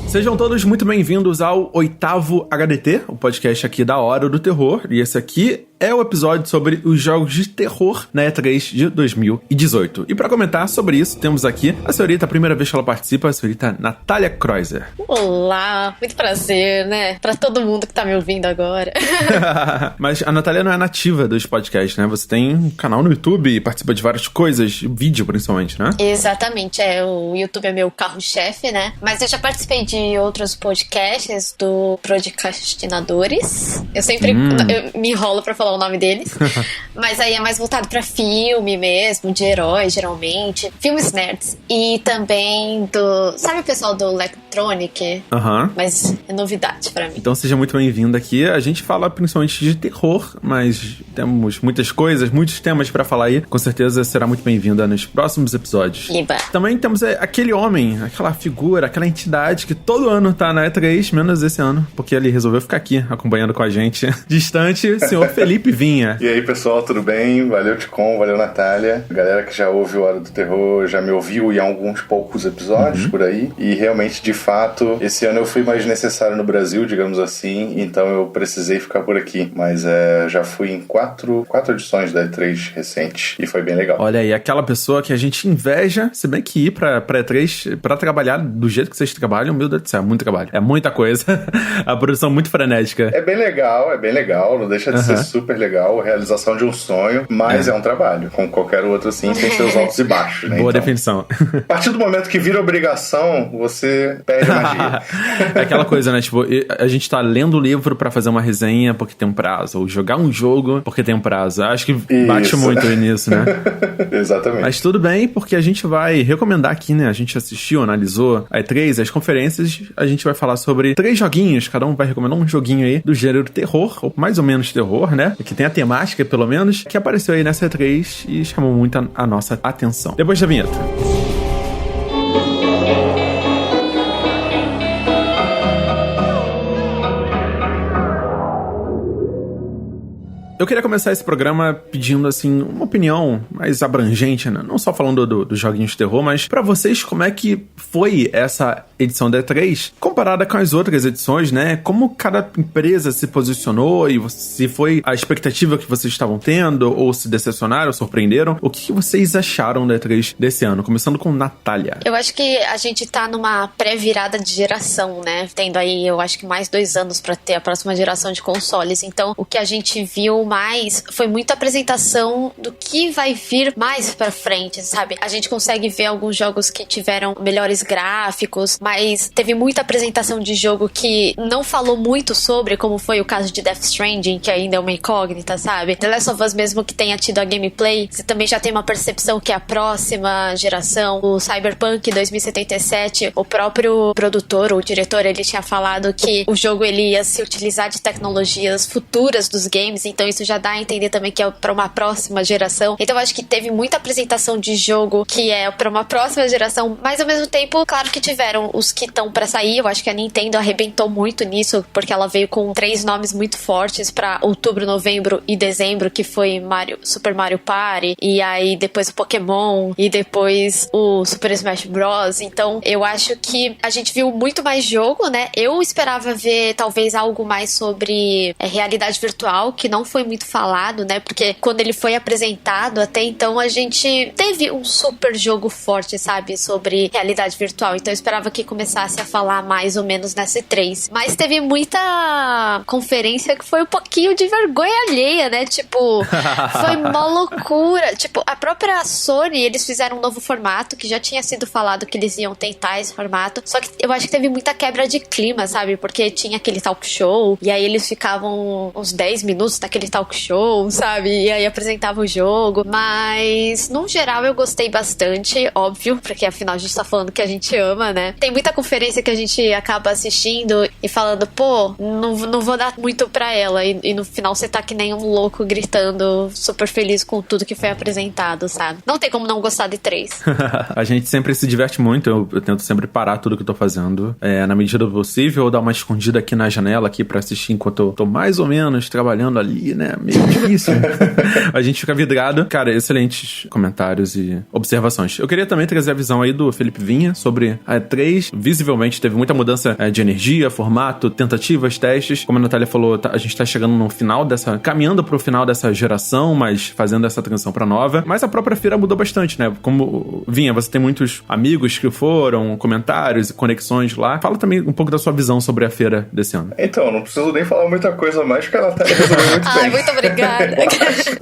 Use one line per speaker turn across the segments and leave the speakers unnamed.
Sejam todos muito bem-vindos ao 8º HDT, o podcast aqui da Hora do Terror. E esse aqui é o episódio sobre os jogos de terror na E3 de 2018. E pra comentar sobre isso, temos aqui a senhorita, a primeira vez que ela participa, a senhorita Natália Kreuzer.
Olá, muito prazer, né? Pra todo mundo que tá me ouvindo agora.
Mas a Natália não é nativa dos podcasts, né? Você tem um canal no YouTube e participa de várias coisas, vídeo principalmente, né?
Exatamente, o YouTube é meu carro-chefe, né? Mas eu já participei de outros podcasts do Podcastinadores. Eu sempre eu me enrolo pra falar o nome deles. Mas aí é mais voltado pra filme mesmo, de heróis, geralmente. Filmes nerds. E também do... Sabe o pessoal do Electronic? Mas é novidade pra mim.
Então seja muito bem-vindo aqui. A gente fala principalmente de terror, mas temos muitas coisas, muitos temas pra falar aí. Com certeza será muito bem-vinda nos próximos episódios.
Iba.
Também temos aquele homem, aquela figura, aquela entidade que todo ano tá na E3, menos esse ano, porque ele resolveu ficar aqui acompanhando com a gente. Distante, senhor Felipe Vinha.
E aí, pessoal, tudo bem? Valeu, Ticom, valeu, Natália. Galera que já ouve o Hora do Terror já me ouviu em alguns poucos episódios por aí. E realmente, de fato, esse ano eu fui mais necessário no Brasil, digamos assim, então eu precisei ficar por aqui. Mas já fui em quatro edições da E3 recente e foi bem legal.
Olha aí, aquela pessoa que a gente inveja, se bem que ir pra E3 pra trabalhar do jeito que vocês trabalham, meu Deus do céu, é muito trabalho. É muita coisa. A produção muito frenética.
É bem legal, não deixa de ser super legal, a realização de um sonho, mas é um trabalho, como qualquer outro assim, tem seus altos e baixos, né?
Boa
então,
definição.
A partir do momento que vira obrigação, você perde a magia.
É aquela coisa, né? Tipo, a gente tá lendo o livro pra fazer uma resenha porque tem um prazo, ou jogar um jogo porque tem um prazo. Acho que bate muito nisso, né?
Exatamente.
Mas tudo bem, porque a gente vai recomendar aqui, né? A gente assistiu, analisou a E3, as conferências, a gente vai falar sobre 3 joguinhos, cada um vai recomendar um joguinho aí do gênero terror, ou mais ou menos terror, né? Que tem a temática, pelo menos, que apareceu aí nessa E3 e chamou muito a nossa atenção. Depois da vinheta. Eu queria começar esse programa pedindo, assim, uma opinião mais abrangente, né? Não só falando dos joguinhos de terror, mas pra vocês, como é que foi essa edição da E3 comparada com as outras edições, né? Como cada empresa se posicionou e se foi a expectativa que vocês estavam tendo, ou se decepcionaram, surpreenderam. O que vocês acharam da E3 desse ano? Começando com Natália.
Eu acho que a gente tá numa pré-virada de geração, né? Tendo aí, eu acho que mais 2 anos pra ter a próxima geração de consoles. Então, o que a gente viu mais foi muita apresentação do que vai vir mais pra frente, sabe? A gente consegue ver alguns jogos que tiveram melhores gráficos, mas teve muita apresentação de jogo que não falou muito sobre, como foi o caso de Death Stranding, que ainda é uma incógnita, sabe? The Last of Us, mesmo que tenha tido a gameplay, você também já tem uma percepção que é a próxima geração. O Cyberpunk 2077, o próprio produtor, o diretor, ele tinha falado que o jogo ele ia se utilizar de tecnologias futuras dos games, então isso já dá a entender também que é pra uma próxima geração. Então eu acho que teve muita apresentação de jogo que é pra uma próxima geração, mas ao mesmo tempo, claro que tiveram os que estão pra sair. Eu acho que a Nintendo arrebentou muito nisso, porque ela veio com 3 nomes muito fortes pra outubro, novembro e dezembro, que foi Super Mario Party, e aí depois o Pokémon, e depois o Super Smash Bros. Então eu acho que a gente viu muito mais jogo, né? Eu esperava ver talvez algo mais sobre realidade virtual, que não foi muito falado, né? Porque quando ele foi apresentado, até então a gente teve um super jogo forte, sabe? Sobre realidade virtual. Então eu esperava que começasse a falar mais ou menos nessa E3. Mas teve muita conferência que foi um pouquinho de vergonha alheia, né? Tipo, foi uma loucura. Tipo, a própria Sony, eles fizeram um novo formato, que já tinha sido falado que eles iam tentar esse formato. Só que eu acho que teve muita quebra de clima, sabe? Porque tinha aquele talk show, e aí eles ficavam uns 10 minutos naquele talk show, sabe? E aí apresentava o jogo. Mas, no geral, eu gostei bastante, óbvio, porque afinal a gente tá falando que a gente ama, né? Tem muita conferência que a gente acaba assistindo e falando, pô, não vou dar muito pra ela. E no final você tá que nem um louco gritando, super feliz com tudo que foi apresentado, sabe? Não tem como não gostar de 3.
A gente sempre se diverte muito, eu tento sempre parar tudo que eu tô fazendo, na medida do possível, ou dar uma escondida aqui na janela aqui pra assistir enquanto eu tô mais ou menos trabalhando ali, né? né? Meio difícil. A gente fica vidrado. Cara, excelentes comentários e observações. Eu queria também trazer a visão aí do Felipe Vinha sobre a E3. Visivelmente teve muita mudança de energia, formato, tentativas, testes. Como a Natália falou, a gente tá chegando no final caminhando pro final dessa geração, mas fazendo essa transição pra nova. Mas a própria feira mudou bastante, né? Como, Vinha, você tem muitos amigos que foram, comentários e conexões lá. Fala também um pouco da sua visão sobre a feira desse ano.
Então, não preciso nem falar muita coisa mais, porque ela tá resolvendo muito bem.
Muito obrigada.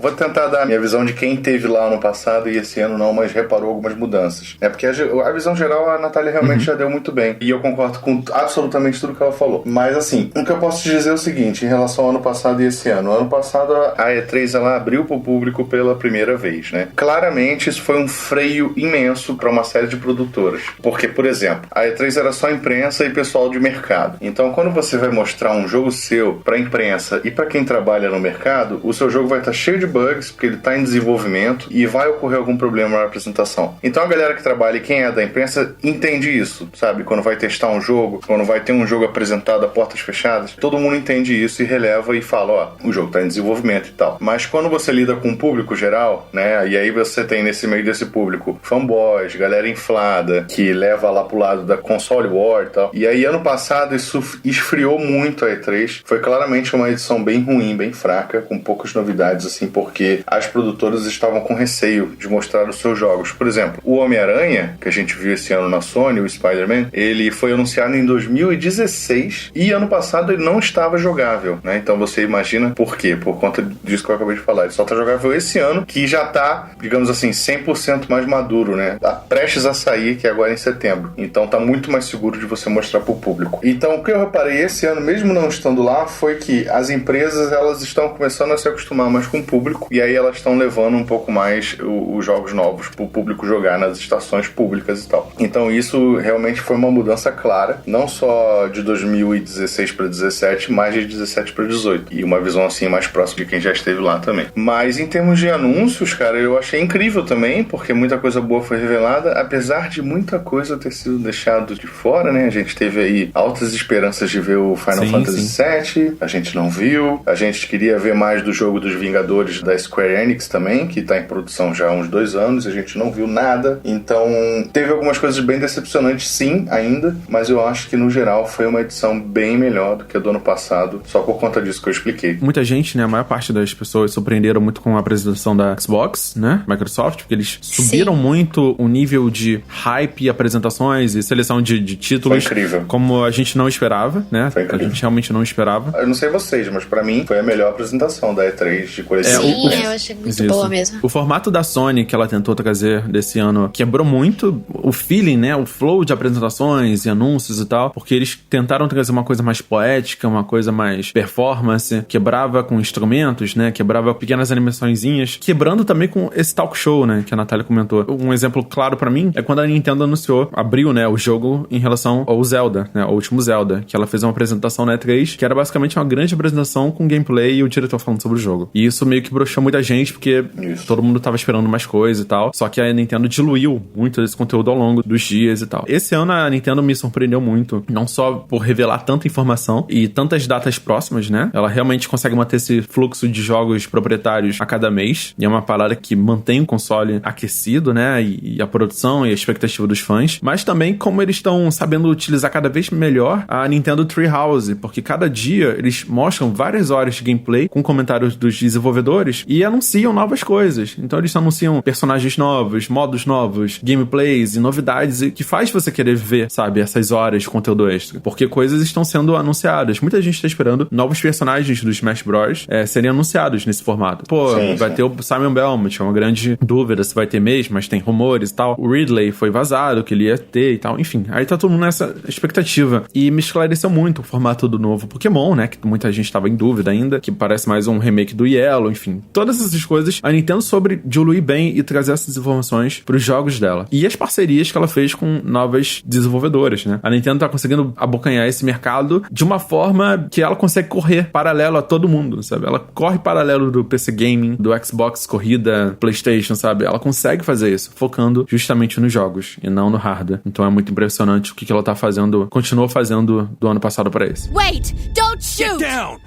Vou tentar dar a minha visão de quem teve lá no passado e esse ano não, mas reparou algumas mudanças. Porque a visão geral a Natália realmente já deu muito bem. E eu concordo com absolutamente tudo que ela falou. Mas assim, o que eu posso te dizer é o seguinte, em relação ao ano passado e esse ano. Ano passado a E3 ela abriu pro público pela primeira vez, né? Claramente isso foi um freio imenso para uma série de produtoras. Porque, por exemplo, a E3 era só imprensa e pessoal de mercado. Então, quando você vai mostrar um jogo seu pra imprensa e pra quem trabalha no mercado, o seu jogo vai estar cheio de bugs, porque ele tá em desenvolvimento e vai ocorrer algum problema na apresentação. Então, a galera que trabalha e quem é da imprensa entende isso, sabe? Quando vai testar um jogo, quando vai ter um jogo apresentado a portas fechadas, todo mundo entende isso e releva e fala, ó, o jogo tá em desenvolvimento e tal. Mas quando você lida com o público geral, né, e aí você tem nesse meio desse público fanboys, galera inflada, que leva lá pro lado da console war e tal. E aí, ano passado, isso esfriou muito a E3. Foi claramente uma edição bem ruim, bem fraca, com poucas novidades, assim, porque as produtoras estavam com receio de mostrar os seus jogos. Por exemplo, o Homem-Aranha, que a gente viu esse ano na Sony, o Spider-Man, ele foi anunciado em 2016 e ano passado ele não estava jogável, né? Então você imagina por quê? Por conta disso que eu acabei de falar. Ele só tá jogável esse ano, que já tá, digamos assim, 100% mais maduro, né? Tá prestes a sair, que é agora em setembro. Então tá muito mais seguro de você mostrar pro público. Então o que eu reparei esse ano, mesmo não estando lá, foi que as empresas, elas estão começando a se acostumar mais com o público e aí elas estão levando um pouco mais os jogos novos pro público jogar nas estações públicas e tal. Então isso realmente foi uma mudança clara, não só de 2016 para 17, mas de 17 para 18. E uma visão assim mais próxima de quem já esteve lá também. Mas em termos de anúncios, cara, eu achei incrível também, porque muita coisa boa foi revelada, apesar de muita coisa ter sido deixado de fora, né? A gente teve aí altas esperanças de ver o Final Fantasy VII, a gente não viu. A gente queria ver mais do jogo dos Vingadores da Square Enix também, que tá em produção já há uns 2 anos, a gente não viu nada. Então, teve algumas coisas bem decepcionantes, sim, ainda, mas eu acho que no geral foi uma edição bem melhor do que a do ano passado, só por conta disso que eu expliquei.
Muita gente, né, a maior parte das pessoas surpreenderam muito com a apresentação da Xbox, né, Microsoft, porque eles subiram muito o nível de hype e apresentações e seleção de títulos.
Foi incrível.
Como a gente não esperava, né? A gente realmente não esperava.
Eu não sei vocês, mas pra mim foi a melhor apresentação da E3 de coleção.
Sim, eu achei muito boa mesmo.
O formato da Sony que ela tentou trazer desse ano quebrou muito o feeling, né? O flow de apresentações e anúncios e tal, porque eles tentaram trazer uma coisa mais poética, uma coisa mais performance, quebrava com instrumentos, né? Quebrava pequenas animaçõezinhas, quebrando também com esse talk show, né? Que a Natália comentou. Um exemplo claro pra mim é quando a Nintendo abriu, né? O jogo em relação ao Zelda, né? O último Zelda, que ela fez uma apresentação na E3, que era basicamente uma grande apresentação com gameplay e o diretor falando sobre o jogo. E isso meio que broxou muita gente, porque todo mundo tava esperando mais coisa e tal. Só que a Nintendo diluiu muito desse conteúdo ao longo dos dias e tal. Esse ano a Nintendo me surpreendeu muito, não só por revelar tanta informação e tantas datas próximas, né? Ela realmente consegue manter esse fluxo de jogos proprietários a cada mês, e é uma parada que mantém o console aquecido, né? E a produção e a expectativa dos fãs, mas também como eles estão sabendo utilizar cada vez melhor a Nintendo Treehouse, porque cada dia eles mostram várias horas de gameplay com comentários dos desenvolvedores e anunciam novas coisas. Então eles anunciam personagens novos, modos novos, gameplays e novidades que faz você querer ver, sabe, essas horas de conteúdo extra, porque coisas estão sendo anunciadas. Muita gente está esperando novos personagens do Smash Bros. Serem anunciados nesse formato. Pô, vai ter o Simon Belmont, é uma grande dúvida se vai ter mesmo, mas tem rumores e tal. O Ridley foi vazado, que ele ia ter e tal. Enfim, aí tá todo mundo nessa expectativa. E me esclareceu muito o formato do novo Pokémon, né? Que muita gente tava em dúvida ainda, que parece mais um remake do Yellow, enfim. Todas essas coisas, a Nintendo soube diluir bem e trazer essas informações pros jogos dela. E as parcerias que ela fez com novas desenvolvedoras, né? A Nintendo tá conseguindo abocanhar esse mercado de uma forma que ela consegue correr paralelo a todo mundo, sabe? Ela corre paralelo do PC Gaming, do Xbox, corrida, PlayStation, sabe? Ela consegue fazer isso, focando justamente nos jogos e não no hardware. Então é muito impressionante o que ela tá fazendo, continuou fazendo do ano passado para esse.
Wait! Don't shoot!
Get down!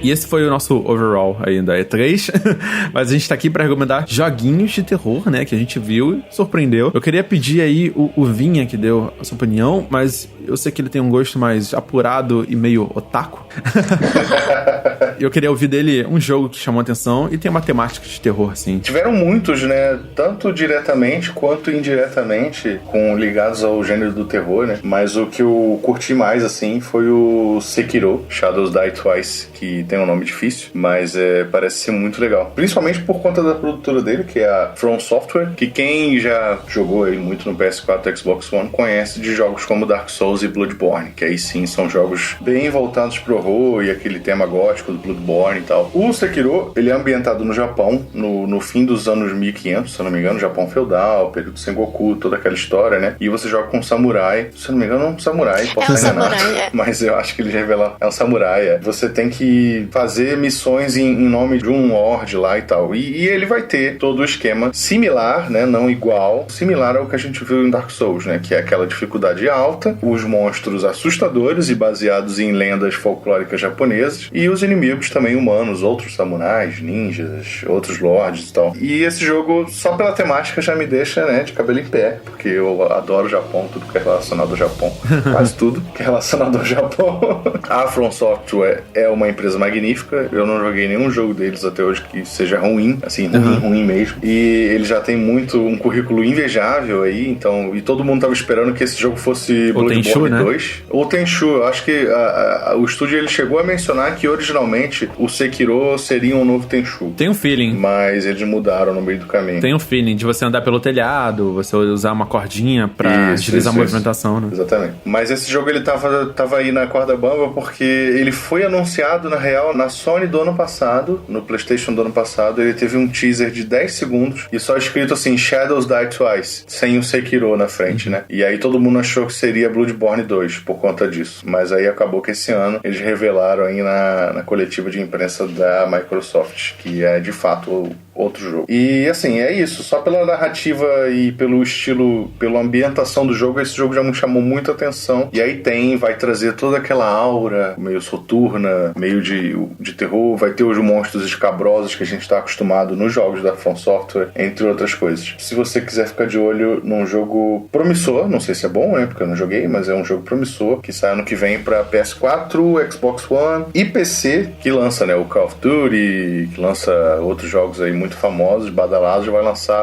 E esse foi o nosso overall aí da E3. Mas a gente tá aqui pra recomendar joguinhos de terror, né? Que a gente viu e surpreendeu. Eu queria pedir aí o Vinha, que deu a sua opinião, mas eu sei que ele tem um gosto mais apurado e meio otaku. Eu queria ouvir dele um jogo que chamou a atenção e tem uma temática de terror, assim.
Tiveram muitos, né? Tanto diretamente quanto indiretamente, ligados ao gênero do terror, né? Mas o que eu curti mais, assim, foi o Sekiro, Shadows Die Twice, que tem um nome difícil, mas parece ser muito legal. Principalmente por conta da produtora dele, que é a From Software, que quem já jogou aí muito no PS4 e Xbox One conhece de jogos como Dark Souls e Bloodborne, que aí sim são jogos bem voltados pro horror e aquele tema gótico do Bloodborne e tal. O Sekiro, ele é ambientado no Japão, no fim dos anos 1500, se eu não me engano, Japão feudal, período Sengoku, toda aquela história, né? E você joga com um samurai, se eu não me engano, um samurai, posso estar enganado, mas eu acho que ele revela, é um samurai, Você tem que fazer missões em nome de um lord lá e tal. E ele vai ter todo o esquema similar, né? Não igual, similar ao que a gente viu em Dark Souls, né? Que é aquela dificuldade alta, os monstros assustadores e baseados em lendas folclóricas japonesas, e os inimigos também humanos, outros samurais, ninjas, outros lords e tal. E esse jogo, só pela temática, já me deixa, né, de cabelo em pé, porque eu adoro o Japão, tudo que é relacionado ao Japão. Quase tudo que é relacionado ao Japão. A From Software é uma empresa magnífica, eu não joguei nenhum jogo deles até hoje que seja ruim, assim, ruim mesmo. E ele já tem um currículo invejável aí, então, e todo mundo tava esperando que esse jogo fosse Bloodborne 2. Ou Tenchu, eu acho que o estúdio ele chegou a mencionar que originalmente o Sekiro seria um novo Tenchu.
Tem um feeling.
Mas eles mudaram no meio do caminho.
Tem um feeling de você andar pelo telhado, você usar uma cordinha pra agilizar a movimentação, né?
Exatamente. Mas esse jogo ele tava aí na corda bamba porque ele foi anunciado, na real, na Sony do ano passado, no PlayStation do ano passado, ele teve um teaser de 10 segundos e só escrito assim, Shadows Die Twice, sem o Sekiro na frente, né? E aí todo mundo achou que seria Bloodborne 2 por conta disso. Mas aí acabou que esse ano eles revelaram aí na coletiva de imprensa da Microsoft, que é de fato outro jogo. E assim, é isso. Só pela narrativa e pelo estilo, pela ambientação do jogo, esse jogo já me chamou muita atenção. E aí vai trazer toda aquela aura meio soturna, meio de terror. Vai ter os monstros escabrosos que a gente está acostumado nos jogos da From Software, entre outras coisas. Se você quiser ficar de olho num jogo promissor, não sei se é bom, né? Porque eu não joguei, mas é um jogo promissor, que sai ano que vem para PS4, Xbox One e PC, que lança, né? O Call of Duty, que lança outros jogos aí muito famosos, badalados,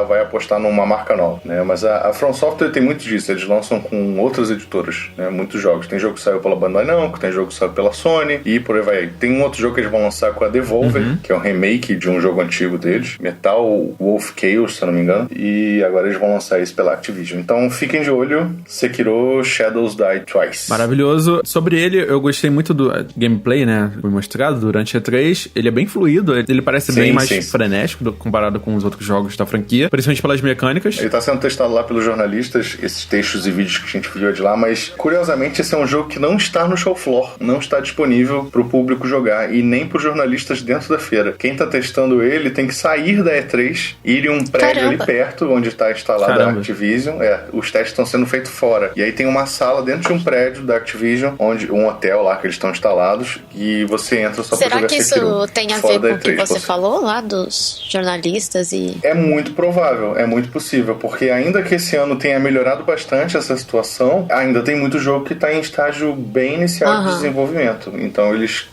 vai apostar numa marca nova, né? Mas a From Software tem muito disso, eles lançam com outras editoras, né? Muitos jogos. Tem jogo que saiu pela Bandai Namco, tem jogo que saiu pela Sony e por aí vai. Tem um outro jogo que eles vão lançar com a Devolver, que é um remake de um jogo antigo deles, Metal Wolf Chaos, se eu não me engano, e agora eles vão lançar isso pela Activision. Então fiquem de olho, Sekiro Shadows Die Twice.
Maravilhoso. Sobre ele, eu gostei muito do gameplay, né? Foi mostrado durante a E3. Ele é bem fluido, ele parece bem mais frenético comparado com os outros jogos da franquia, principalmente pelas mecânicas.
Ele tá sendo testado lá pelos jornalistas, esses textos e vídeos que a gente viu de lá, mas curiosamente esse é um jogo que não está no show floor, não está disponível pro público jogar e nem pros jornalistas dentro da feira. Quem tá testando ele tem que sair da E3, ir em um prédio ali perto, onde está instalada a Activision. Os testes estão sendo feitos fora. E aí tem uma sala dentro de um prédio da Activision, onde um hotel lá que eles estão instalados, e você entra só pra jogar Sekiro.
Será que isso tem a ver com o que você falou lá dos jornalistas e...
É muito provável, é muito possível, porque ainda que esse ano tenha melhorado bastante essa situação, ainda tem muito jogo que está em estágio bem inicial de desenvolvimento. Então eles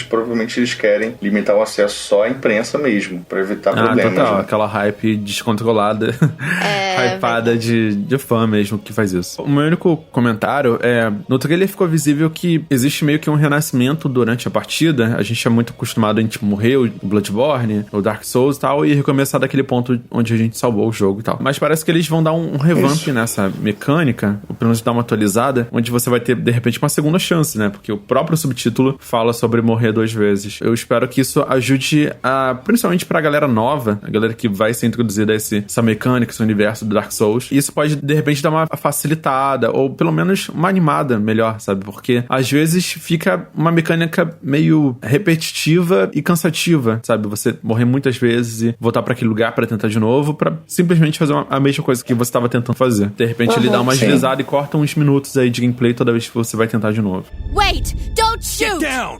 provavelmente eles querem limitar o acesso só à imprensa mesmo, para evitar problemas.
Total,
né?
Aquela hype descontrolada, hypada de fã mesmo que faz isso. O meu único comentário no trailer ficou visível que existe meio que um renascimento durante a partida. A gente é muito acostumado a morrer o Bloodborne, o Dark Souls e tal, e recomeçar daquele ponto onde a gente salvou o jogo e tal. Mas parece que eles vão dar um revamp nessa mecânica, ou pelo menos dar uma atualizada, onde você vai ter, de repente, uma segunda chance, né? Porque o próprio subtítulo fala sobre morrer 2 vezes. Eu espero que isso ajude principalmente pra galera nova, a galera que vai ser introduzida a essa mecânica, esse universo do Dark Souls. E isso pode, de repente, dar uma facilitada, ou pelo menos uma animada melhor, sabe? Porque às vezes fica uma mecânica meio repetitiva e cansativa, sabe? Você morrer muitas vezes e voltar pra aquele lugar pra tentar de novo, pra simplesmente fazer a mesma coisa que você tava tentando fazer. De repente ele dá uma agilizada e corta uns minutos aí de gameplay toda vez que você vai tentar de novo.
Wait! Don't shoot!
Get down!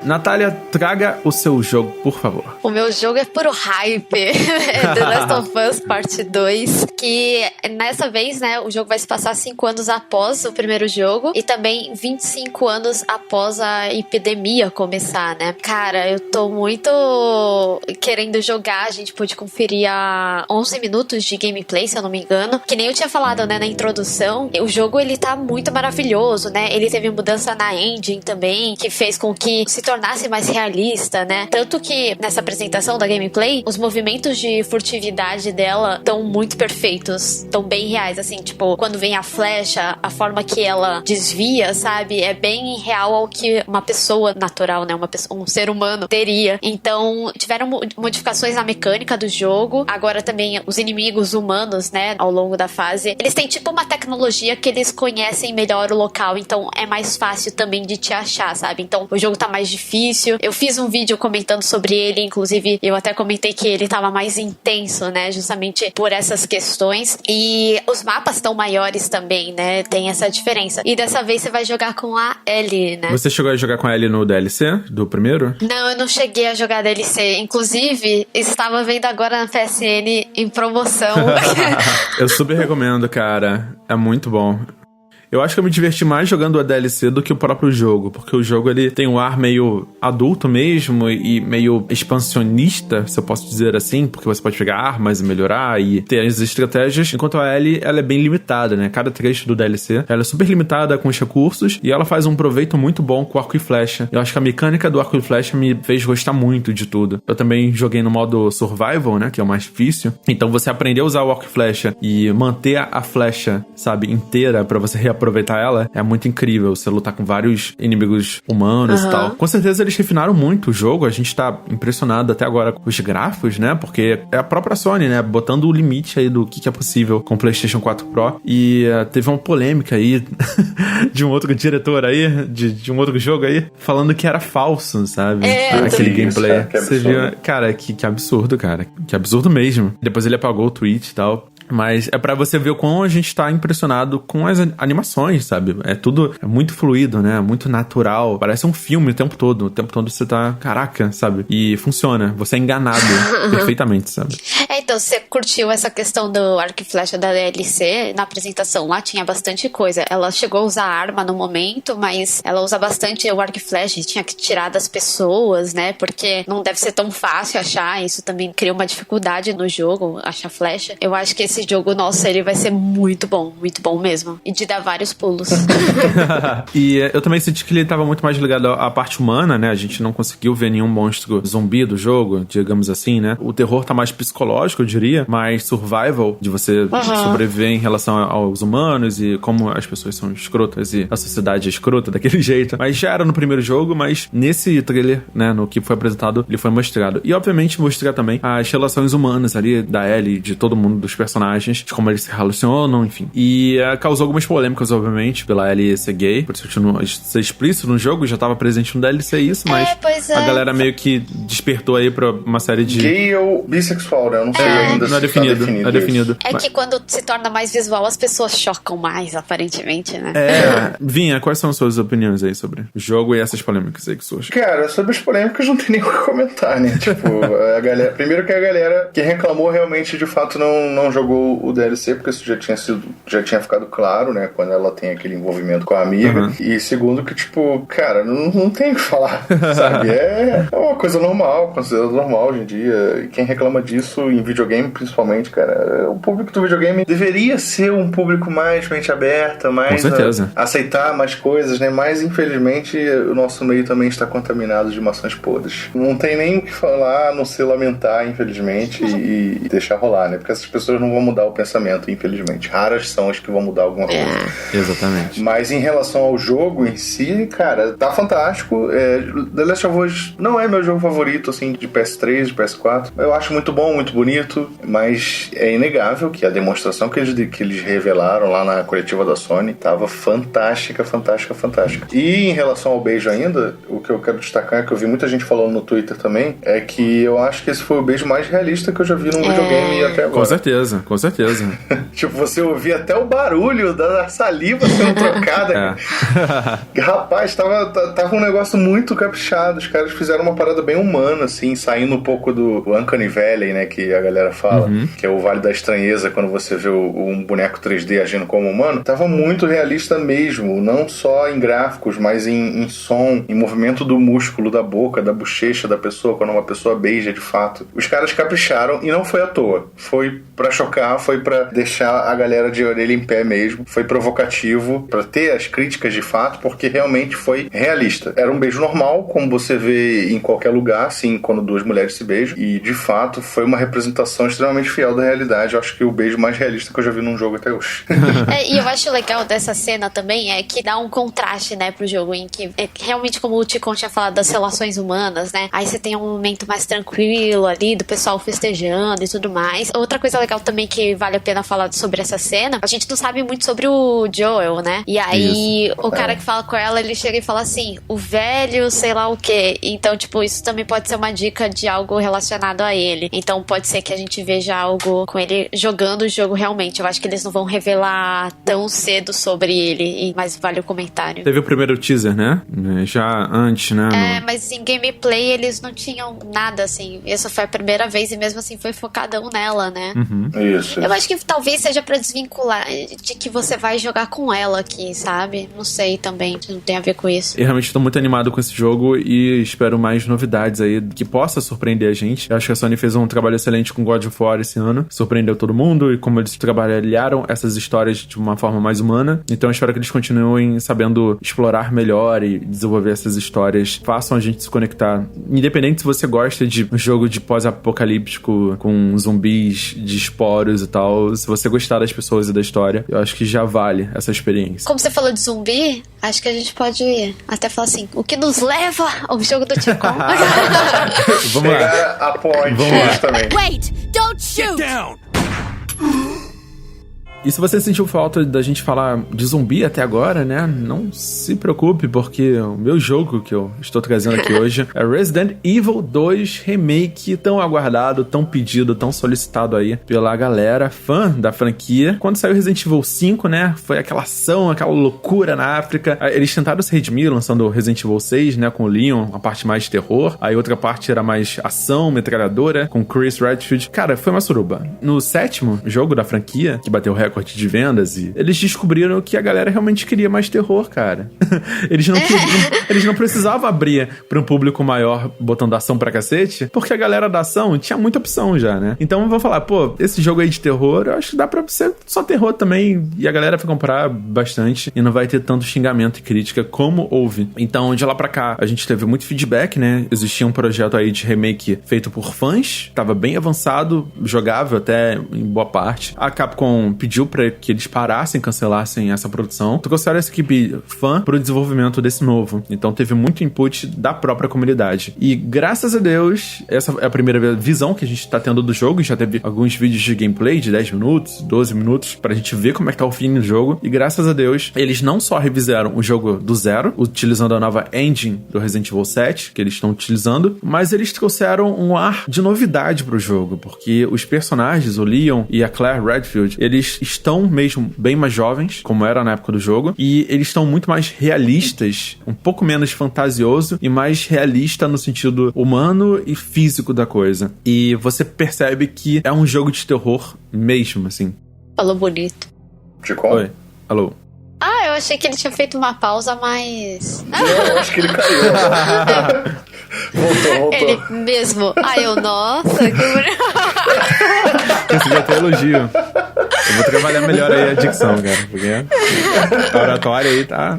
Natália, traga o seu jogo, por favor.
O meu jogo é puro hype. É The Last of Us Parte 2. Que nessa vez, né, o jogo vai se passar 5 anos após o primeiro jogo. E também 25 anos após a epidemia começar, né? Cara, eu tô muito querendo jogar. A gente pôde conferir a 11 minutos de gameplay, se eu não me engano. Que nem eu tinha falado, né, na introdução. O jogo, ele tá muito maravilhoso, né? Ele teve mudança na engine também, que fez com que se tornasse mais realista, né? Tanto que nessa apresentação da gameplay, os movimentos de furtividade dela estão muito perfeitos, estão bem reais, assim, tipo, quando vem a flecha, a forma que ela desvia, sabe? É bem real ao que uma pessoa natural, né? Um ser humano teria. Então, tiveram modificações na mecânica do jogo. Agora também os inimigos humanos, né? Ao longo da fase, eles têm tipo uma tecnologia que eles conhecem melhor o local, então é mais fácil também de te achar, sabe? Então, o jogo tá mais difícil. Eu fiz um vídeo comentando sobre ele, inclusive eu até comentei que ele tava mais intenso, né, justamente por essas questões, e os mapas estão maiores também, né, tem essa diferença. E dessa vez você vai jogar com a Ellie, né?
Você chegou a jogar com a Ellie no DLC do primeiro?
Não, eu não cheguei a jogar DLC, inclusive estava vendo agora na PSN em promoção.
Eu super recomendo, cara, é muito bom. Eu acho que eu me diverti mais jogando a DLC do que o próprio jogo, porque o jogo ele tem um ar meio adulto mesmo e meio expansionista, se eu posso dizer assim, porque você pode pegar armas e melhorar e ter as estratégias, enquanto a Ellie, ela é bem limitada, né? Cada trecho do DLC, ela é super limitada com os recursos e ela faz um proveito muito bom com o arco e flecha. Eu acho que a mecânica do arco e flecha me fez gostar muito de tudo. Eu também joguei no modo survival, né? Que é o mais difícil. Então você aprender a usar o arco e flecha e manter a flecha, sabe, inteira pra você aproveitar ela, é muito incrível. Você lutar com vários inimigos humanos e tal. Com certeza eles refinaram muito o jogo. A gente tá impressionado até agora com os gráficos, né? Porque é a própria Sony, né? Botando o limite aí do que é possível com o PlayStation 4 Pro. E teve uma polêmica aí de um outro diretor aí, de um outro jogo aí, falando que era falso, sabe? Aquele gameplay. Você viu? Cara, que absurdo, cara. Que absurdo mesmo. Depois ele apagou o tweet e tal. Mas é pra você ver o quão a gente tá impressionado com as animações, sabe? É muito fluido, né? Muito natural. Parece um filme o tempo todo. O tempo todo você tá, caraca, sabe? E funciona. Você é enganado perfeitamente, sabe?
Então, você curtiu essa questão do arco e flecha da DLC? Na apresentação lá tinha bastante coisa. Ela chegou a usar arma no momento, mas ela usa bastante o arco e flecha. Tinha que tirar das pessoas, né? Porque não deve ser tão fácil achar. Isso também cria uma dificuldade no jogo, achar flecha. Eu acho que esse jogo, nossa, ele vai ser muito bom mesmo. E de dar vários pulos.
E eu também senti que ele tava muito mais ligado à parte humana, né? A gente não conseguiu ver nenhum monstro zumbi do jogo, digamos assim, né? O terror tá mais psicológico, eu diria, mais survival, de você sobreviver em relação aos humanos e como as pessoas são escrotas e a sociedade é escrota daquele jeito. Mas já era no primeiro jogo, mas nesse trailer, né, no que foi apresentado, ele foi mostrado. E obviamente mostrar também as relações humanas ali da Ellie, de todo mundo, dos personagens, de como eles se relacionam, enfim. E causou algumas polêmicas, obviamente, pela Ellie ser gay, por isso ser explícito no jogo, já estava presente no DLC isso, mas a galera meio que despertou aí pra uma série de...
Gay ou bissexual, né? Eu não sei ainda
não é definido,
tá
é definido.
É que quando se torna mais visual, as pessoas chocam mais, aparentemente, né?
Vinha, quais são as suas opiniões aí sobre o jogo e essas polêmicas aí que surgem?
Cara, sobre as polêmicas não tem nem o que comentar, né? Tipo, a galera... Primeiro que a galera que reclamou realmente, de fato, não jogou o DLC, porque isso já tinha ficado claro, né? Quando ela tem aquele envolvimento com a amiga. E segundo que, tipo, cara, não tem o que falar, sabe? É uma coisa normal, considerada normal hoje em dia. E quem reclama disso em videogame, principalmente, cara, o público do videogame deveria ser um público mais mente aberta, mais aceitar mais coisas, né? Mas, infelizmente, o nosso meio também está contaminado de maçãs podres. Não tem nem o que falar, a não se lamentar, infelizmente, e deixar rolar, né? Porque essas pessoas não vão mudar o pensamento, infelizmente. Raras são as que vão mudar alguma coisa.
Exatamente.
Mas em relação ao jogo em si, cara, tá fantástico. The Last of Us não é meu jogo favorito, assim, de PS3, de PS4. Eu acho muito bom, muito bonito. bonito, mas é inegável que a demonstração que eles revelaram lá na coletiva da Sony tava fantástica. E em relação ao beijo ainda, o que eu quero destacar, que eu vi muita gente falando no Twitter também, é que eu acho que esse foi o beijo mais realista que eu já vi num videogame até agora.
Com certeza.
Tipo, você ouvia até o barulho da saliva sendo trocada. Rapaz, tava um negócio muito caprichado. Os caras fizeram uma parada bem humana, assim, saindo um pouco do Uncanny Valley, né, que a galera fala, que é o Vale da Estranheza, quando você vê um boneco 3D agindo como humano. Tava muito realista mesmo, não só em gráficos, mas em som, em movimento do músculo, da boca, da bochecha da pessoa, quando uma pessoa beija de fato. Os caras capricharam e não foi à toa. Foi pra chocar, foi pra deixar a galera de orelha em pé mesmo. Foi provocativo, pra ter as críticas de fato, porque realmente foi realista. Era um beijo normal, como você vê em qualquer lugar, assim, quando duas mulheres se beijam. E, de fato, foi uma representação extremamente fiel da realidade. Eu acho que o beijo mais realista que eu já vi num jogo até hoje.
E eu acho legal dessa cena também é que dá um contraste, né, pro jogo, em que realmente, como o Ticon tinha falado das relações humanas, né, aí você tem um momento mais tranquilo ali, do pessoal festejando e tudo mais. Outra coisa legal também que vale a pena falar sobre essa cena, a gente não sabe muito sobre o Joel, né, e aí o cara que fala com ela, ele chega e fala assim, o velho sei lá o quê, então tipo, isso também pode ser uma dica de algo relacionado a ele, então pode ser que a gente veja algo com ele jogando o jogo realmente. Eu acho que eles não vão revelar tão cedo sobre ele, mas vale o comentário.
Teve o primeiro teaser, né? Já antes, né?
Mas em gameplay eles não tinham nada, assim. Essa foi a primeira vez e mesmo assim foi focadão nela, né?
Isso.
Eu acho que talvez seja pra desvincular de que você vai jogar com ela aqui, sabe? Não sei também, não tem a ver com isso.
Eu realmente tô muito animado com esse jogo e espero mais novidades aí que possa surpreender a gente. Eu acho que a Sony fez um trabalho excelente com God of War esse ano. Surpreendeu todo mundo e como eles trabalharam essas histórias de uma forma mais humana. Então eu espero que eles continuem sabendo explorar melhor e desenvolver essas histórias. Façam a gente se conectar. Independente se você gosta de um jogo de pós-apocalíptico com zumbis de esporos e tal, se você gostar das pessoas e da história, eu acho que já vale essa experiência.
Como você falou de zumbi, acho que a gente pode até falar assim, o que nos leva ao jogo do Ticon.
Vamos lá.
A ponte também.
Wait! Don't shoot!
Get down!
E se você sentiu falta da gente falar de zumbi até agora, né? Não se preocupe, porque o meu jogo que eu estou trazendo aqui hoje é Resident Evil 2 Remake, tão aguardado, tão pedido, tão solicitado aí pela galera fã da franquia. Quando saiu Resident Evil 5, né? Foi aquela ação, aquela loucura na África. Eles tentaram se redimir lançando o Resident Evil 6, né? Com o Leon, a parte mais de terror. Aí outra parte era mais ação, metralhadora, com Chris Redfield. Cara, foi uma suruba. No 7º jogo da franquia, que bateu recorde de vendas, e eles descobriram que a galera realmente queria mais terror, cara. Eles não precisavam abrir para um público maior botando ação pra cacete, porque a galera da ação tinha muita opção já, né? Então eu vou falar, pô, esse jogo aí de terror, eu acho que dá pra ser só terror também, e a galera vai comprar bastante, e não vai ter tanto xingamento e crítica como houve. Então, de lá pra cá, a gente teve muito feedback, né? Existia um projeto aí de remake feito por fãs, tava bem avançado, jogável até em boa parte. A Capcom pediu pra que eles parassem, cancelassem essa produção. Trouxeram essa equipe fã pro desenvolvimento desse novo. Então teve muito input da própria comunidade. E graças a Deus, essa é a primeira visão que a gente tá tendo do jogo. Já teve alguns vídeos de gameplay de 10 minutos, 12 minutos, pra gente ver como é que tá o fim do jogo. E graças a Deus, eles não só revisaram o jogo do zero, utilizando a nova engine do Resident Evil 7, que eles estão utilizando, mas eles trouxeram um ar de novidade pro jogo, porque os personagens, o Leon e a Claire Redfield, eles estão mesmo bem mais jovens, como era na época do jogo, e eles estão muito mais realistas, um pouco menos fantasioso e mais realista no sentido humano e físico da coisa. E você percebe que é um jogo de terror mesmo, assim.
Falou bonito.
Ticon?
Oi, alô.
Eu achei que ele tinha feito uma pausa, mas...
Eu acho que ele caiu. Voltou.
Ele mesmo. Nossa, que bonito.
Consegui até elogio. Eu vou trabalhar melhor aí a dicção, cara, porque a oratória aí tá...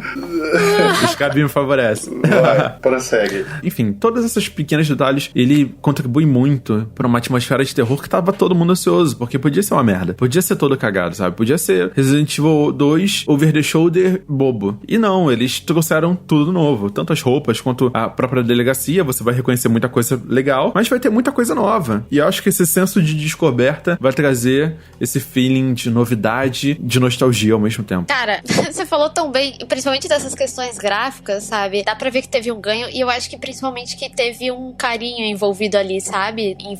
Skype me favorece.
Vai, prossegue.
Enfim, todas essas pequenos detalhes, ele contribui muito pra uma atmosfera de terror que tava todo mundo ansioso, porque podia ser uma merda. Podia ser todo cagado, sabe? Podia ser Resident Evil 2 over the shoulder bobo. E não, eles trouxeram tudo novo. Tanto as roupas quanto a própria delegacia, você vai reconhecer muita coisa legal, mas vai ter muita coisa nova. E eu acho que esse senso de descoberta vai trazer esse feeling de novidade, de nostalgia ao mesmo tempo.
Cara, você falou tão bem, principalmente dessas questões gráficas, sabe? Dá pra ver que teve um ganho, e eu acho que principalmente que teve um carinho envolvido ali, sabe? Em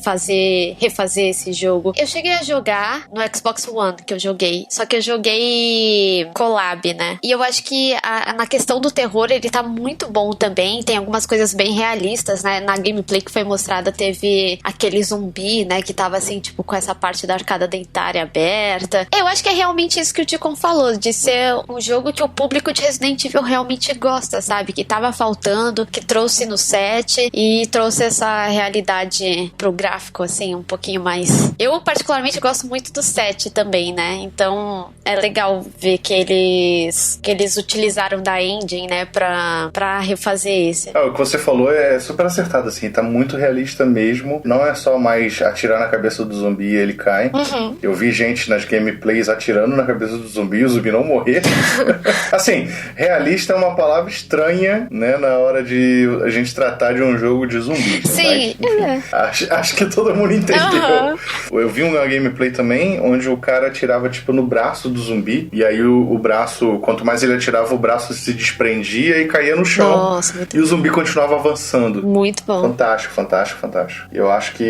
refazer esse jogo. Eu cheguei a jogar no Xbox One, que eu joguei, só que eu joguei collab, né? E eu acho que na questão do terror, ele tá muito bom também, tem algumas coisas bem realistas, né? Na gameplay que foi mostrada, teve aquele zumbi, né? Que tava assim, tipo, com essa parte da arcada dentária aberta. Eu acho que é realmente isso que o Ticon falou, de ser um jogo que o público de Resident Evil realmente gosta, sabe? Que tava faltando, que trouxe no set e trouxe essa realidade pro gráfico, assim, um pouquinho mais. Eu, particularmente, gosto muito do set também, né? Então, é legal ver que eles utilizaram da engine, né? Pra refazer esse.
O que você falou é super acertado, assim. Tá muito realista mesmo. Não é só mais atirar na cabeça do zumbi e ele cai.
Uhum.
Eu vi gente nas gameplays atirando na cabeça do zumbi e o zumbi não morrer. Assim, realista é uma palavra estranha, né? Na hora de a gente tratar de um jogo de zumbi.
Sim.
Mas, acho que todo mundo entendeu. Uhum. Eu vi uma gameplay também onde o cara atirava, tipo, no braço do zumbi. E aí o braço, quanto mais ele atirava, o braço se desprendia e caía no chão.
Nossa,
e o zumbi continuava avançando.
Muito bom.
Fantástico, fantástico, fantástico. Eu acho que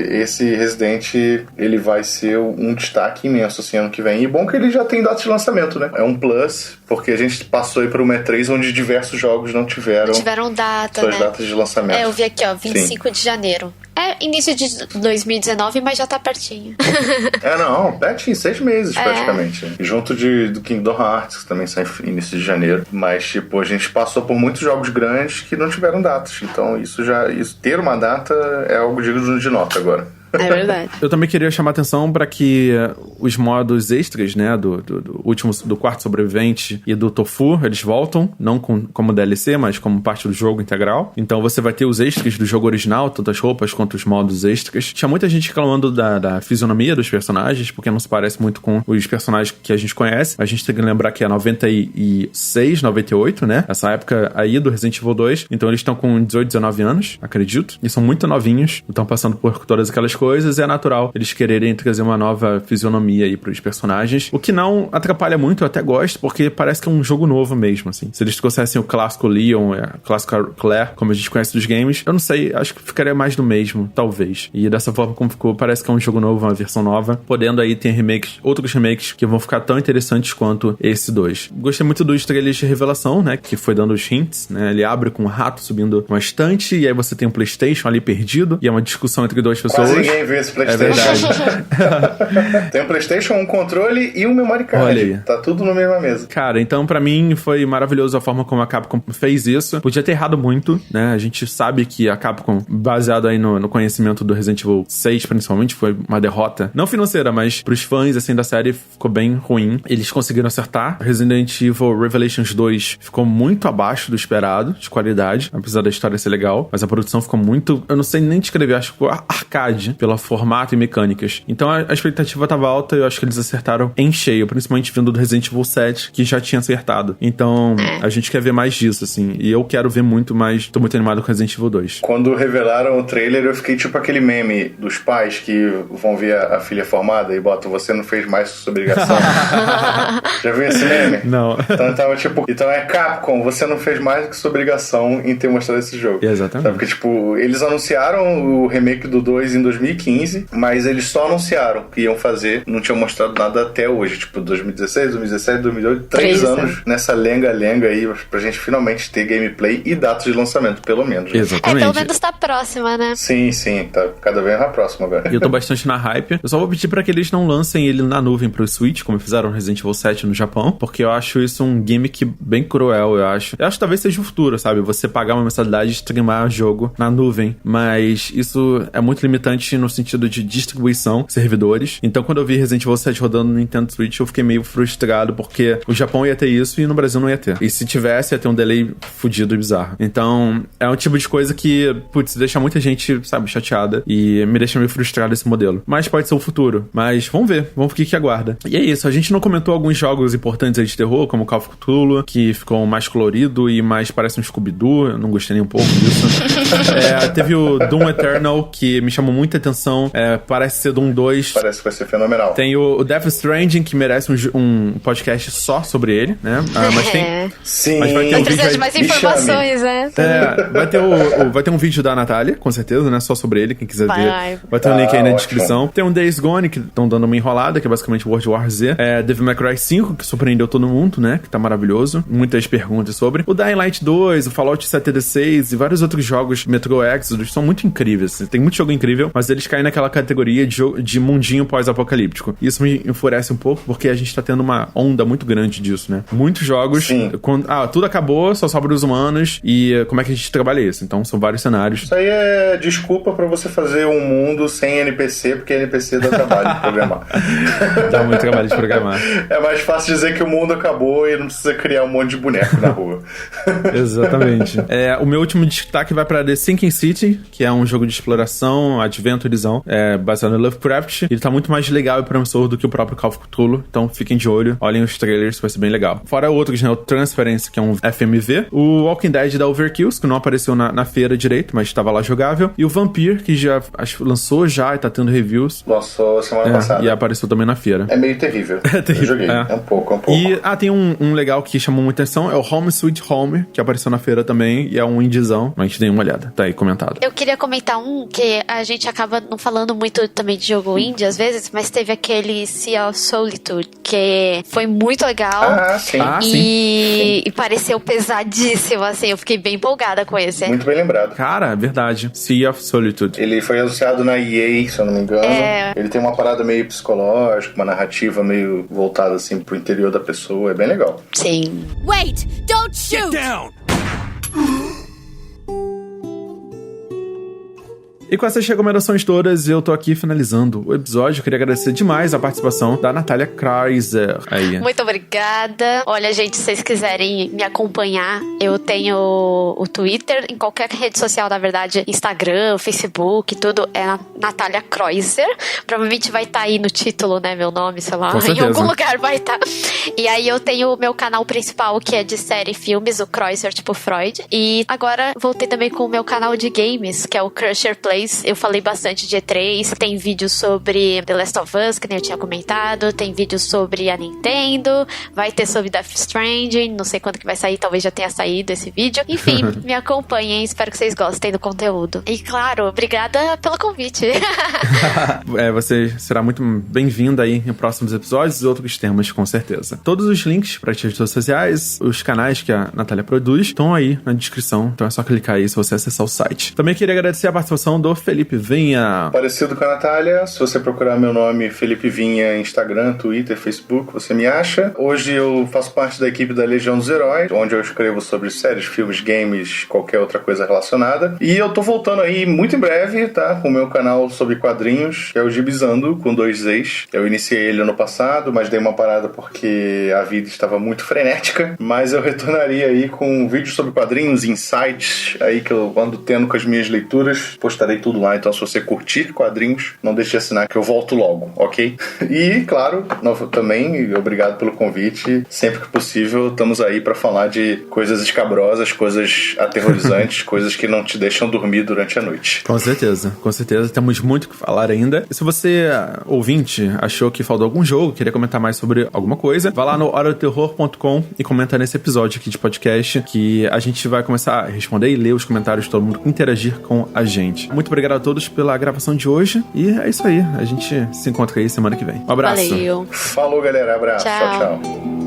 esse Resident, ele vai ser um destaque imenso, assim, ano que vem. E bom que ele já tem data de lançamento, né? É um plus, porque a gente passou aí por uma E3 onde diversos jogos não tiveram
data,
suas
né?
datas de lançamento.
Eu vi aqui, ó, 25 Sim. de janeiro. É início de 2019, mas já tá pertinho.
Não, pertinho, 6 meses praticamente. Junto do Kingdom Hearts, que também sai início de janeiro. Mas, tipo, a gente passou por muitos jogos grandes que não tiveram datas. Então, isso ter uma data é algo digno de nota agora.
É verdade.
Eu também queria chamar a atenção para que os modos extras, né, do quarto sobrevivente e do Tofu, eles voltam, não como DLC, mas como parte do jogo integral. Então você vai ter os extras do jogo original, tanto as roupas quanto os modos extras. Tinha muita gente reclamando da fisionomia dos personagens, porque não se parece muito com os personagens que a gente conhece. A gente tem que lembrar que é 96, 98, né? Essa época aí do Resident Evil 2. Então eles estão com 18, 19 anos, acredito. E são muito novinhos. Estão passando por todas aquelas coisas, é natural eles quererem trazer uma nova fisionomia aí pros personagens, o que não atrapalha muito, eu até gosto, porque parece que é um jogo novo mesmo, assim. Se eles trouxessem o clássico Leon, a clássica Claire, como a gente conhece dos games, eu não sei, acho que ficaria mais do mesmo, talvez. E dessa forma como ficou, parece que é um jogo novo, uma versão nova, podendo aí ter outros remakes que vão ficar tão interessantes quanto esse 2. Gostei muito dos trailers de revelação, né, que foi dando os hints, né, ele abre com um rato subindo uma estante, e aí você tem um PlayStation ali perdido, e é uma discussão entre duas pessoas.
Quase ninguém viu esse PlayStation.
É verdade.
Tem um PlayStation, um controle e um memory card.
Olha aí.
Tá tudo na mesma mesa.
Cara, então pra mim foi maravilhoso a forma como a Capcom fez isso. Podia ter errado muito, né? A gente sabe que a Capcom, baseado aí no conhecimento do Resident Evil 6, principalmente, foi uma derrota, não financeira, mas pros fãs, assim, da série ficou bem ruim. Eles conseguiram acertar. Resident Evil Revelations 2 ficou muito abaixo do esperado, de qualidade, apesar da história ser legal, mas a produção ficou muito, eu não sei nem descrever, acho que ficou arcade, pelo formato e mecânicas. Então a expectativa tava alta e eu acho que eles acertaram em cheio, principalmente vindo do Resident Evil 7, que já tinha acertado. Então a gente quer ver mais disso, assim, e eu quero ver muito mais, tô muito animado com Resident Evil 2.
Quando revelaram o trailer, eu fiquei tipo aquele meme dos pais que vão ver a filha formada e botam, você não fez mais sua obrigação. Já viu esse meme?
Não.
Então tava tipo, então é Capcom, você não fez mais do que sua obrigação em ter mostrado esse jogo.
Exatamente.
Sabe? Porque tipo, eles anunciaram o remake do 2 em 2015, mas eles só anunciaram que iam fazer, não tinham mostrado nada até hoje, tipo 2016, 2017, 2018, 3 anos nessa lenga-lenga aí pra gente finalmente ter gameplay e datas de lançamento, pelo menos. Né?
Exatamente.
Pelo menos tá próxima, né?
Sim, tá cada vez mais próximo agora.
E eu tô bastante na hype. Eu só vou pedir pra que eles não lancem ele na nuvem pro Switch, como fizeram no Resident Evil 7 no Japão, porque eu acho isso um gimmick bem cruel, eu acho. Eu acho que talvez seja o futuro, sabe? Você pagar uma mensalidade e streamar jogo na nuvem, mas isso é muito limitante no sentido de distribuição, servidores. Então, quando eu vi Resident Evil 7 rodando no Nintendo Switch, eu fiquei meio frustrado, porque o Japão ia ter isso e no Brasil não ia ter. E se tivesse, ia ter um delay fudido e bizarro. Então, é um tipo de coisa que, putz, deixa muita gente, sabe, chateada e me deixa meio frustrado esse modelo. Mas pode ser o futuro. Mas vamos ver o que aguarda. E é isso, a gente não comentou alguns jogos importantes aí de terror, como Call of Cthulhu, que ficou mais colorido e mais parece um Scooby-Doo. Eu não gostei nem um pouco disso. Teve o Doom Eternal, que me chamou muita atenção. Parece ser Doom 2.
Parece que vai ser fenomenal.
Tem o Death Stranding, que merece um podcast só sobre ele, né? Mas tem...
Sim.
Mas vai ter um vídeo
de mais informações, né?
Vai ter um vídeo da Natália, com certeza, né? Só sobre ele, quem quiser ver. Vai ter um link aí na descrição. Tem um Days Gone, que estão dando uma enrolada, que é basicamente World War Z. Devil May Cry 5, que surpreendeu todo mundo, né? Que tá maravilhoso. Muitas perguntas sobre. O Dying Light 2, o Fallout 76 e vários outros jogos, Metro Exodus, são muito incríveis. Tem muito jogo incrível, mas eles caem naquela categoria de mundinho pós-apocalíptico. Isso me enfurece um pouco, porque a gente tá tendo uma onda muito grande disso, né? Muitos jogos, tudo acabou, só sobra os humanos, e como é que a gente trabalha isso? Então, são vários cenários.
Isso aí é desculpa pra você fazer um mundo sem NPC, porque NPC dá trabalho de programar.
Dá muito trabalho de programar.
É mais fácil dizer que o mundo acabou e não precisa criar um monte de boneco na rua.
Exatamente. O meu último destaque vai pra The Sinking City, que é um jogo de exploração, adventurezão, baseado no Lovecraft. Ele tá muito mais legal e promissor do que o próprio Call of Cthulhu, então fiquem de olho, olhem os trailers, vai ser bem legal. Fora outros, né, o Transference, que é um FMV, o Walking Dead da Overkills, que não apareceu na feira direito, mas estava lá jogável, e o Vampire, que já lançou já e tá tendo reviews.
Lançou semana passada.
E apareceu também na feira.
É meio terrível.
É terrível.
Eu joguei. É um pouco.
E, tem um legal que chamou muita atenção, é o Home Sweet Home, que apareceu na feira também, e é um indiezão, a gente dê uma olhada, tá aí comentado.
Eu queria comentar que a gente acaba não falando muito também de jogo indie às vezes, mas teve aquele Sea of Solitude, que foi muito legal.
Sim.
E pareceu pesadíssimo, assim, eu fiquei bem empolgada com esse.
Muito bem lembrado.
Cara, verdade. Sea of Solitude.
Ele foi anunciado na EA, se eu não me engano. Ele tem uma parada meio psicológica, uma narrativa meio voltada, assim, pro interior da pessoa. É bem legal.
Sim.
Wait! Don't shoot!
Get down!
E com essas recomendações todas, eu tô aqui finalizando o episódio. Eu queria agradecer demais a participação da Natália Kreiser aí.
Muito obrigada. Olha, gente, se vocês quiserem me acompanhar, eu tenho o Twitter, em qualquer rede social, na verdade, Instagram, Facebook, tudo é Natália Kreiser. Provavelmente vai estar aí no título, né, meu nome, sei lá, em algum lugar vai estar. E aí eu tenho o meu canal principal, que é de série e filmes, o Kreiser, tipo Freud. E agora voltei também com o meu canal de games, que é o Crusher Plays. Eu falei bastante de E3, tem vídeo sobre The Last of Us, que nem eu tinha comentado, tem vídeo sobre a Nintendo, vai ter sobre Death Stranding, não sei quando que vai sair, talvez já tenha saído esse vídeo. Enfim, me acompanhem, espero que vocês gostem do conteúdo. E claro, obrigada pelo convite.
Você será muito bem-vinda aí em próximos episódios e outros temas, com certeza. Todos os links para as redes sociais, os canais que a Natália produz, estão aí na descrição, então é só clicar aí se você acessar o site. Também queria agradecer a participação do Felipe Vinha.
Parecido com a Natália, se você procurar meu nome, Felipe Vinha, Instagram, Twitter, Facebook, você me acha. Hoje eu faço parte da equipe da Legião dos Heróis, onde eu escrevo sobre séries, filmes, games, qualquer outra coisa relacionada. E eu tô voltando aí muito em breve, tá? Com o meu canal sobre quadrinhos, que é o Gibizando, com 2 Zs. Eu iniciei ele ano passado, mas dei uma parada porque a vida estava muito frenética. Mas eu retornaria aí com vídeos sobre quadrinhos, insights, aí que eu ando tendo com as minhas leituras. Postarei tudo lá, então se você curtir quadrinhos, não deixe de assinar que eu volto logo, ok? E, claro, também, obrigado pelo convite. Sempre que possível, estamos aí para falar de coisas escabrosas, coisas aterrorizantes, coisas que não te deixam dormir durante a noite.
Com certeza. Temos muito o que falar ainda. E se você, ouvinte, achou que faltou algum jogo, queria comentar mais sobre alguma coisa, vá lá no horadoterror.com e comenta nesse episódio aqui de podcast, que a gente vai começar a responder e ler os comentários de todo mundo, interagir com a gente. Muito obrigado a todos pela gravação de hoje. E é isso aí. A gente se encontra aí semana que vem. Um abraço.
Valeu.
Falou, galera. Abraço. Tchau, tchau.